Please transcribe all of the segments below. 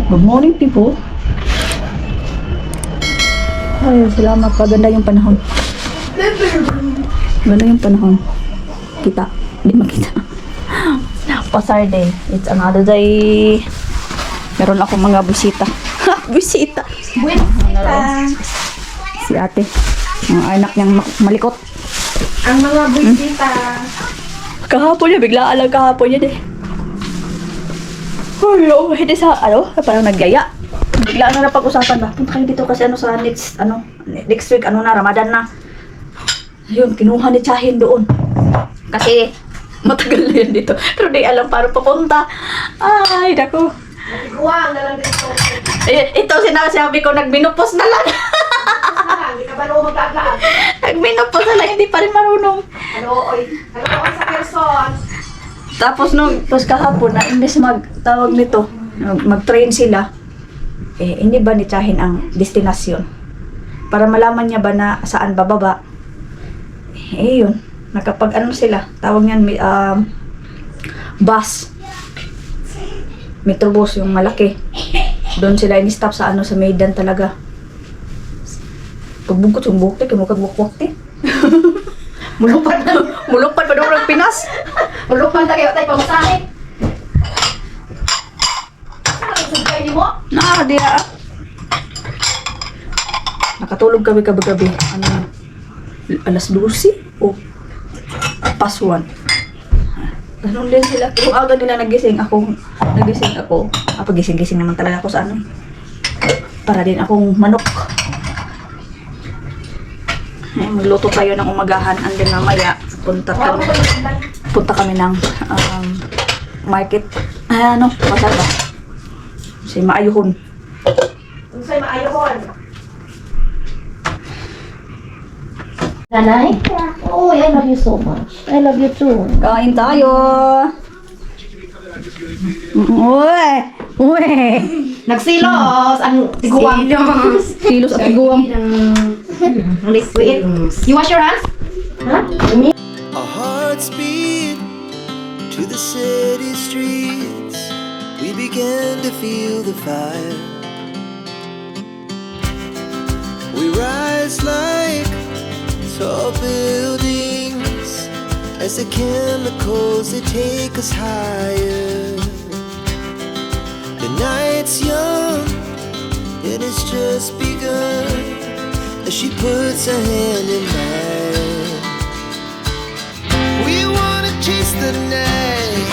Good morning, people. Ay, salamat. Paganda yung panahon. Ganda yung panahon. Kita. Hindi makita. Pasar day. It's another day. Meron ako mga bisita. Bisita. Si ate. Ang anak niyang malikot. Ang mga bisita. Kahapon niya. Bigla alam kahapon niya eh. Hello. Hindi sa, parang nagyaya. Bigla na pag-usapan ba? Punta kayo dito kasi next week, Ramadan na. Ayun, kinuha ni Chahin doon. Kasi, matagal na yan dito. Pero di alam paano papunta. Ay, dako. Huwag na lang dito. Ito, sinasabi ko, nagminupos na lang. Hindi ka ba naman magkakalaan? Nagminupos na lang, hindi pa rin marunong. Ano ako sa person? Tapos kahapon, na imbes magtawag nito, mag-train sila, hindi ba ni Chahin ang destinasyon? Para malaman niya ba na saan bababa? Yun. Nakapag sila, tawag niyan, bus. Metrobus, yung malaki. Doon sila in-stop sa sa Maidan talaga. Pagbungkot yung bukti, kaya magkabukwak Mulupad pa doon ng Pinas. Mulupad na kayo tayo pamasahe. Ano sugay ni mo? Diya. Nakatulog kami gabi-gabi. Alas 12? O, past 1. Ganun din sila. Kung aga nila nagising ako. Pagising-gising naman talaga ako sa para din akong manok. Magluto tayo ng umagahan and then mamaya punta kami ng market. Pasar ba? Si Maayuhon. Unsay maayohon? Nanay? Oh, I love you so much. I love you too. Kain tayo. Uy! Nagsilos ang tiguang. Kilos at tiguang. Liquid. You wash your hands? Huh? Our hearts beat to the city streets. We began to feel the fire. We rise like tall buildings as the chemicals they take us higher. The night's young and it's just begun as she puts her hand in mine. We wanna chase the night,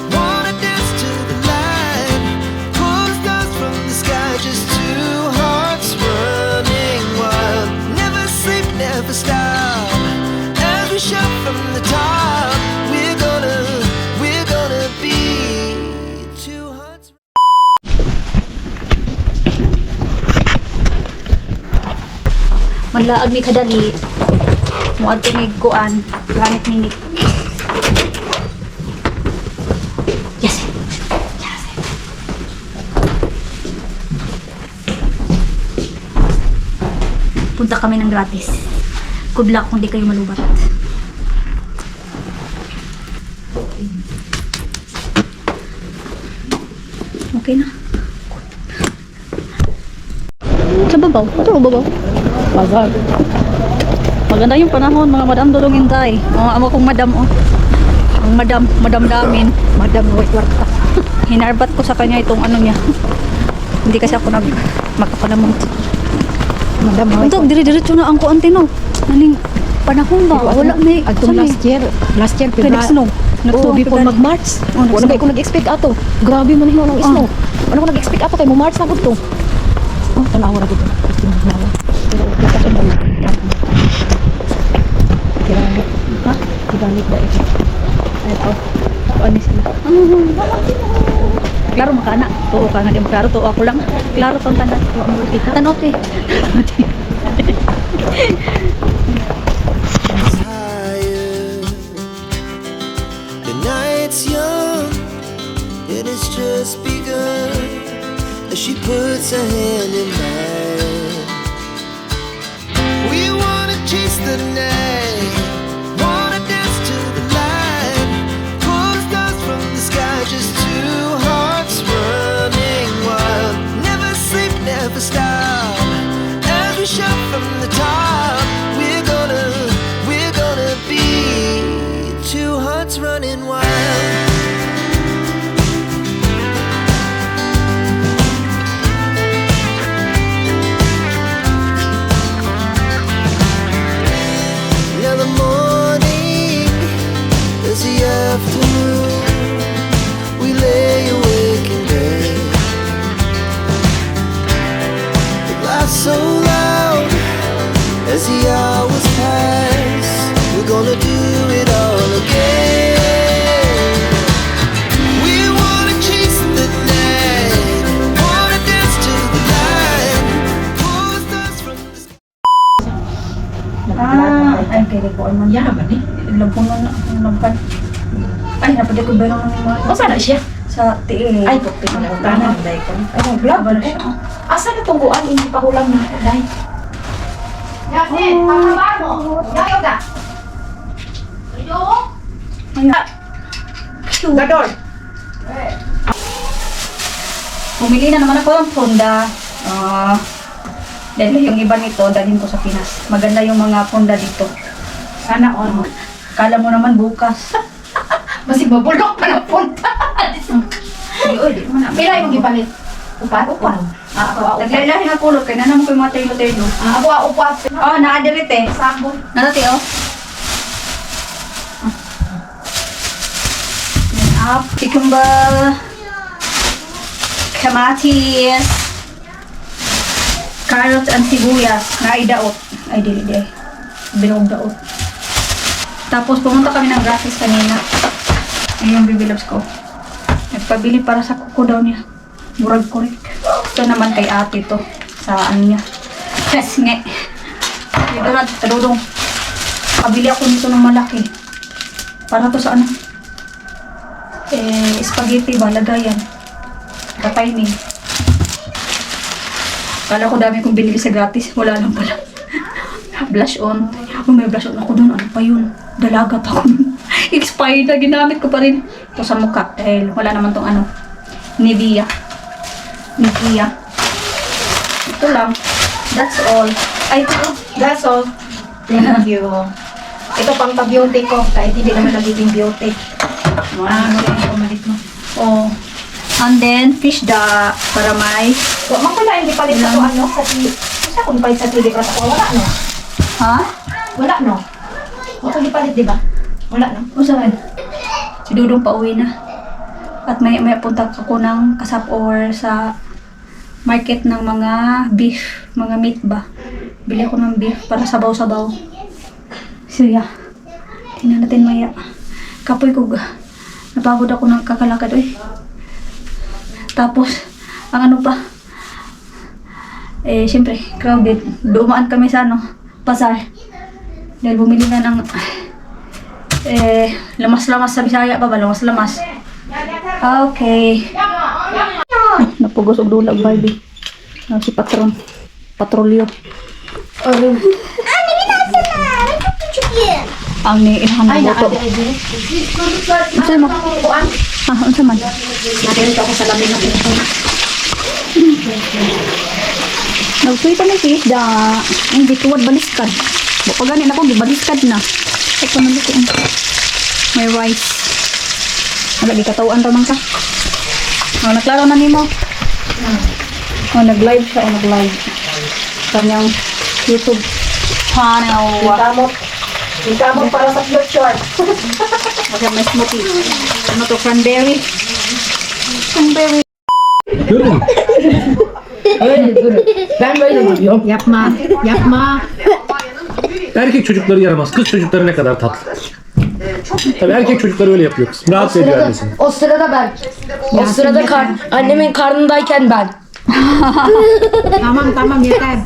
wanna dance to the light, pull the stars from the sky, just two hearts running wild. Never sleep, never stop, as we shout from the top. We're gonna be two hearts. Manlaag ni kadali. Muad ni kuan, gamit ni Yes. Punta kami ng gratis. Good luck kung di kayo malubat. Okay na. Sa babaw? Ano babaw? Bazar. Maganda yung panahon, mga madam dulungin tayo. Amo kong madam, ang madam namin. Madam, wait, warta. Hinarbat ko sa kanya itong niya. Hindi kasi ako magkapanamot. Madam, ito, dire-diretso na ang kuante, no? Naning panahon ba? Wala may... Atong last year, Kaya nag-snow. before mag-March. Wala kayo ko nag-expect ato. Grabe man hinuang ng snow. Ano ko nag-expect ato kay mo March na gud to. Tanawa ra gud to. Pero okay ka sa mo. Kiramit. Ha? Kiramit ba ito? Ito. Ano sila? Klaro makana. Tuo ka nga di maklaro. Tuo ako lang. Klaro tong tanan. Tanot eh. The night's young and it's just begun as she puts her hand in mine. We wanna chase the night, wanna dance to the light, pull the stars from the sky, just two hearts running wild. kuan man. Yan naman eh. Labunan na ang lampan. Ay, napadi ko ba naman yung mga O, sana siya? sa tiil. Ay, puti na lang. Tanan, dahil ko. Ay, vlog Ba na ko. siya? Asa na itong kuan? Hindi pa hulang na. Dahil. Yasin, pangalawa mo. Yayo ka. Gadol. Pumili na naman ako ng Honda. Dahil yung iba nito, dalhin ko sa Pinas. Maganda yung mga Honda dito. Sana on. Kala mo naman bukas. Masig mabulok pa na punta. Pila yung gipalit? Upat? Upat. Ako, Naglalahin na kulot, kaya na naman ko yung mga telo-telo. Ako, upat. Oh, nakadirit eh. Sabon. Narati oh. Up, cucumber, kamatis, carrots and sibuyas na idaot. Ay, dili. Binog daot. Tapos pumunta kami ng gratis kanina. Ayun yung bibilabs ko. Nagpabili para sa kuko daw niya. Murag ko rin. Ito naman kay ate to. Sa ano niya. Yes, nge. Dito na, taludong. Pabili ako nito ng malaki. Para to sa ano? Spaghetti ba? Lagayan. Kapaining. Kala ko dami kong binili sa gratis. Wala lang pala. Blush on. Oh, may blush on ako doon. Ano pa yun? Dalaga pa ako. Expired na. Ginamit ko pa rin. Ito sa mukha. Dahil wala naman tong ano. Nivea. Ito lang. That's all. Ay, ito. That's all. Thank you. Ito pang pa-beauty ko. Kahit hindi naman nagiging beauty. Kumalit mo. Oh. And then, fish da. Para may. So, makula hindi palit sa ano sa TV. Kasi kung palit sa TV, wala no? Ha? Wala no? Wala hindi palit, di ba? Wala no? O saan? Si Dudong pauwi na. At may punta ako ng kasap or sa market ng mga beef, mga meat ba. Bili ako ng beef para sabaw-sabaw. So yeah. Tingnan natin maya. Kapoy ko. Napagod ako ng kakalakad. Tapos, ang ano pa. Siyempre, crowded. Dumaan kami sa pasar. Dahil bumili na ng lamas-lamas sa Bisaya pa ba? Lamas-lamas. Okay. Napugos og dulag, Barbie. Si patron. Patrolyo. Ang ni ilham Ay, na boto. nakadiri. Unsa mo? Kuan. Unsa man? Nakadiri ako sa labi ng pinto. Nagsuy pa na fish da. Hindi tuwad baliskad. Baka ganin ako, gibaliskad na. Ito na dito. May rice. Lagi katawan ramang ka. Naklaro na nimo. Nag-live siya. Nag-live. Kanyang YouTube channel. Yung kamot para sa future. Kasi may smoothie. Ano to? Cranberry. Cranberry. Ben böyle yapıyorum. Yapma. Erkek çocukları yaramaz. Kız çocukları ne kadar tatlı. Tabii erkek çocukları öyle yapıyor kız. Rahatsız ediyor annesini. O sırada ben. O sırada annemin karnındayken ben. Tamam yeter.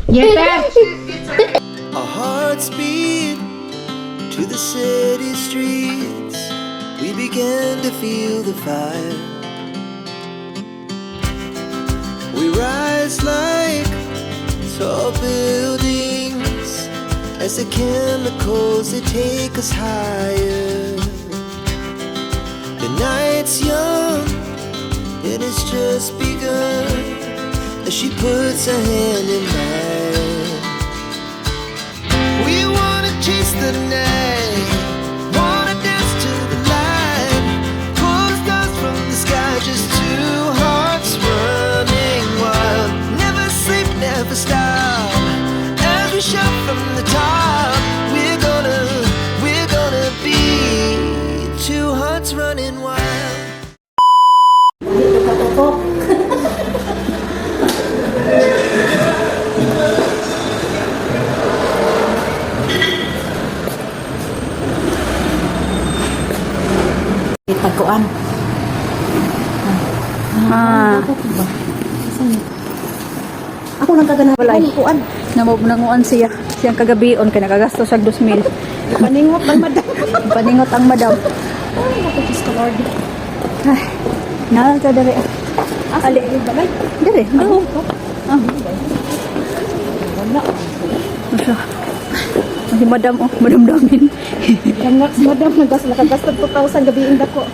Yeter. Our hearts beat to the city streets. We began to feel the fire. We rise like tall buildings as the chemicals they take us higher. The night's young and it's just begun as she puts her hand in mine. We wanna chase the night, wanna dance to the light, pull the stars from the sky, just two hearts running wild. Never sleep, never stop, as we shout from the top. We're gonna be two hearts running wild. Pagkuan. Ako lang kagana wala kuan. Nanguan siya. Siyang kagabion kaya nagagastos siya 2,000. Paningot ng madam. Paningot ang madam. Ay, naku, Diyos ko, Lord. Ay, nalata dali. Ali, bagay. Dali, go. Ah. Asa? Si madam, oh, madam damin. Congrats, madam. Nakagastag 2,000 gabi inda ko.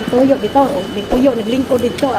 Tuyo dito. Tuyo, naglingko dito.